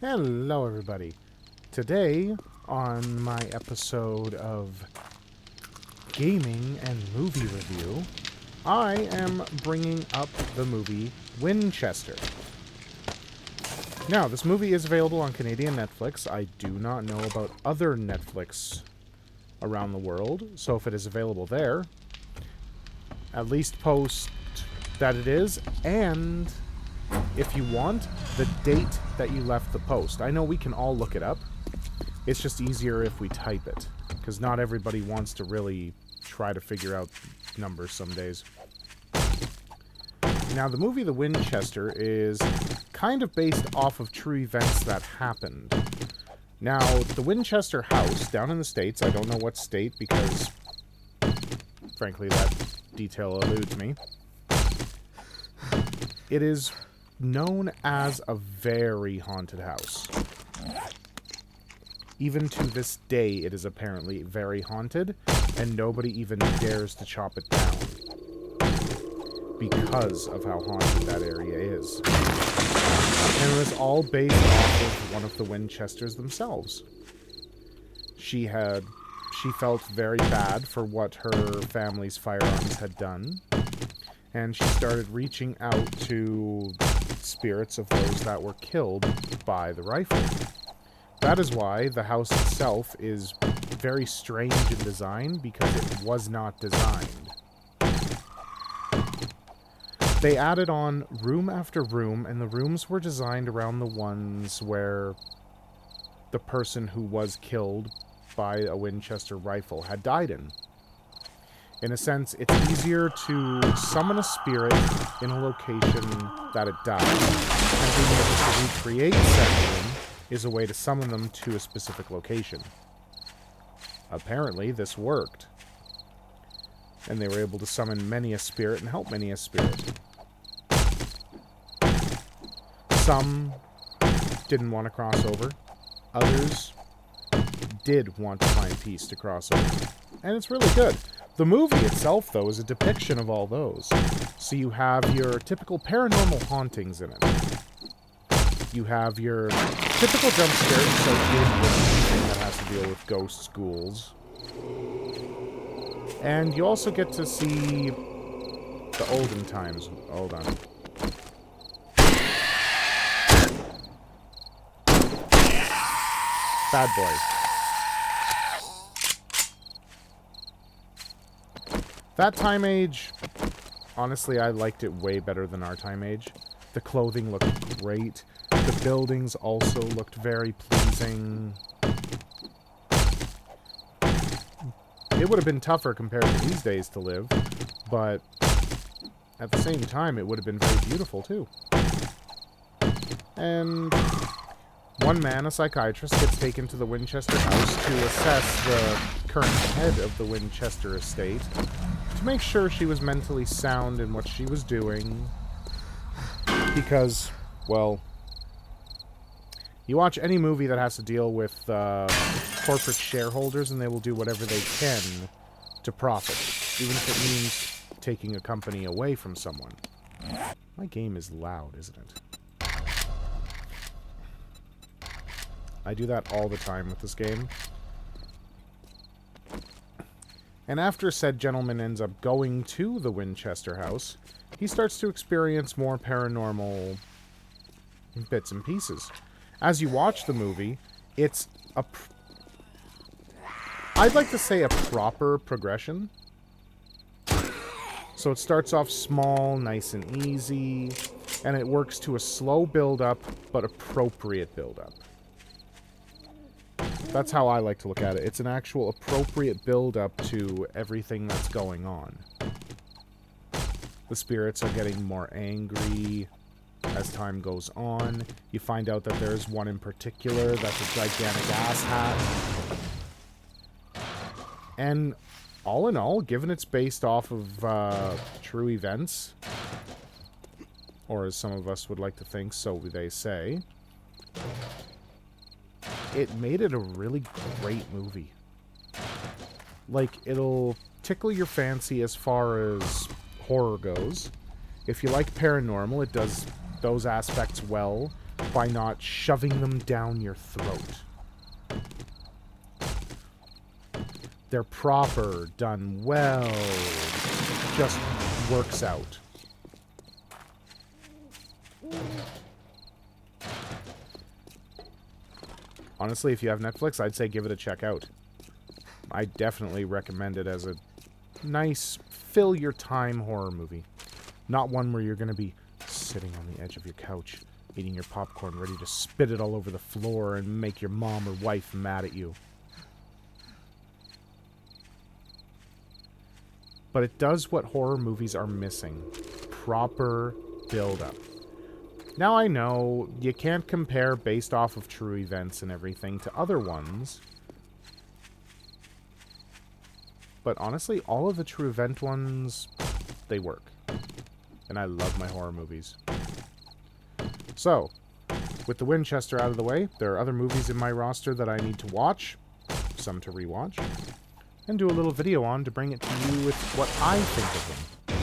Hello, everybody. Today, on my episode of Gaming and Movie Review, I am bringing up the movie Winchester. Now, this movie is available on Canadian Netflix. I do not know about other Netflix around the world, so if it is available there, at least post that it is, and if you want, the date that you left the post. I know we can all look it up. It's just easier if we type it, because not everybody wants to really try to figure out numbers some days. Now, the movie The Winchester is kind of based off of true events that happened. Now, the Winchester house down in the States, I don't know what state because, frankly, that detail eludes me. It is known as a very haunted house. Even to this day, it is apparently very haunted, and nobody even dares to chop it down because of how haunted that area is. And it was all based off of one of the Winchesters themselves. She felt very bad for what her family's firearms had done, and she started reaching out to spirits of those that were killed by the rifle. That is why the house itself is very strange in design, because it was not designed. They added on room after room, and the rooms were designed around the ones where the person who was killed by a Winchester rifle had died in. In a sense, it's easier to summon a spirit in a location that it died, and being able to recreate said room is a way to summon them to a specific location. Apparently, this worked, and they were able to summon many a spirit and help many a spirit. Some didn't want to cross over. Others did want to find peace to cross over. And it's really good. The movie itself, though, is a depiction of all those. So you have your typical paranormal hauntings in it. You have your typical jump scares associated with anything that has to deal with ghosts, ghouls. And you also get to see the olden times. Hold on. Bad boy. That time age, honestly, I liked it way better than our time age. The clothing looked great. The buildings also looked very pleasing. It would have been tougher compared to these days to live, but at the same time, it would have been very beautiful too. And one man, a psychiatrist, gets taken to the Winchester house to assess the current head of the Winchester estate to make sure she was mentally sound in what she was doing. Because, well, you watch any movie that has to deal with corporate shareholders, and they will do whatever they can to profit, even if it means taking a company away from someone. My game is loud, isn't it? I do that all the time with this game. And after said gentleman ends up going to the Winchester house, he starts to experience more paranormal bits and pieces. As you watch the movie, it's I'd like to say a proper progression. So it starts off small, nice and easy, and it works to a slow build-up, but appropriate build-up. That's how I like to look at it. It's an actual appropriate build-up to everything that's going on. The spirits are getting more angry as time goes on. You find out that there's one in particular that's a gigantic ass hat. And all in all, given it's based off of true events, or as some of us would like to think, so they say, it made it a really great movie. Like, it'll tickle your fancy as far as horror goes. If you like paranormal, it does those aspects well. by not shoving them down your throat. They're proper, done well, just works out. Honestly, if you have Netflix, I'd say give it a check out. I definitely recommend it as a nice, fill-your-time horror movie. Not one where you're going to be sitting on the edge of your couch, eating your popcorn, ready to spit it all over the floor and make your mom or wife mad at you. But it does what horror movies are missing. Proper build-up. Now I know you can't compare based off of true events and everything to other ones. But honestly, all of the true event ones, they work. And I love my horror movies. So, with the Winchester out of the way, there are other movies in my roster that I need to watch, some to rewatch, and do a little video on to bring it to you with what I think of them.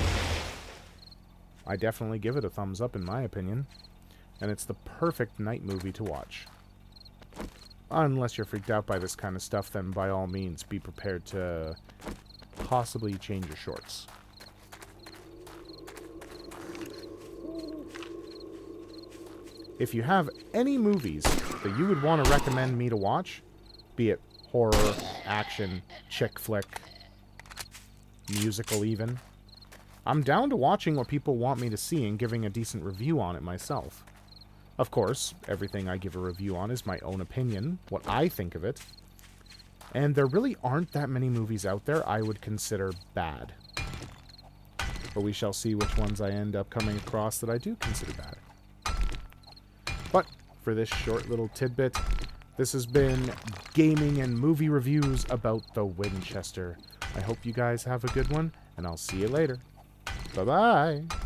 I definitely give it a thumbs up in my opinion, and it's the perfect night movie to watch. Unless you're freaked out by this kind of stuff, then by all means be prepared to possibly change your shorts. If you have any movies that you would want to recommend me to watch, be it horror, action, chick flick, musical even, I'm down to watching what people want me to see and giving a decent review on it myself. Of course, everything I give a review on is my own opinion, what I think of it, and there really aren't that many movies out there I would consider bad. But we shall see which ones I end up coming across that I do consider bad. But for this short little tidbit, this has been gaming and movie reviews about the Winchester. I hope you guys have a good one, and I'll see you later. Bye-bye!